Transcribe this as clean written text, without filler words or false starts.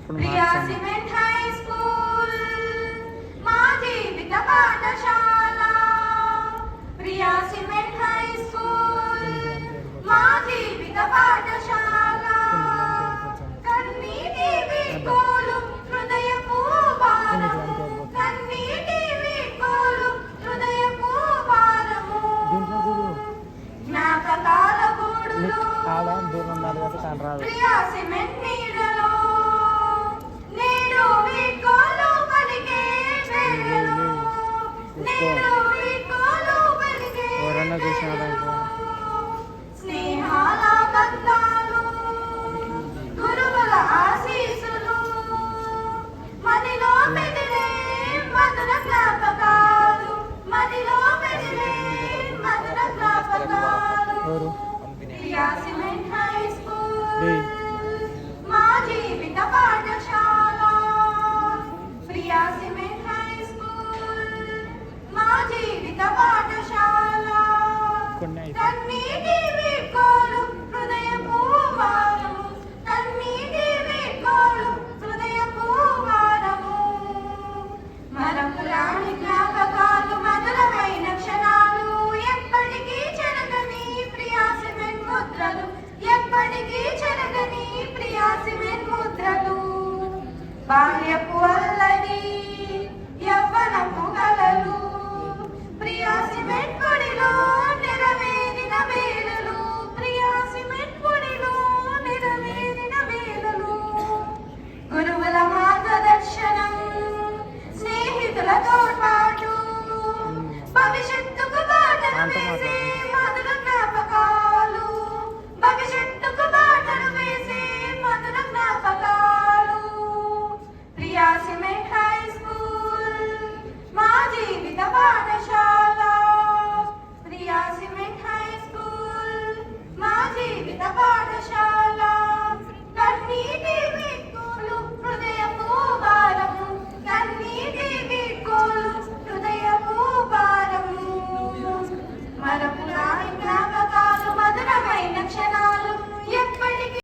అప్పుడు ప్రియా మార్చండి. Cement high school మా జీవిత పాఠశాల. ప్రియా సిమెంట్ హై స్కూల్ మా జీవిత పాఠశాల. కన్నీటి వీడ్కోలు హృదయపు భారము. కన్నీటి వీడ్కోలు హృదయపు భారము. జ్ఞాపకాల గూడులో ప్రియా సిమెంట్ నీడలో నేడు వీడ్కోలు పలికే వేళలో. నేడు వీడ్కోలు పలికే వేళలో. స్నేహాల బంధాలు గురువుల ఆశీస్సులు మదిలో మెదిలే మధుర జ్ఞాపకాలు. మదిలో మెదిలే మధుర జ్ఞాపకాలు. Priya cement high school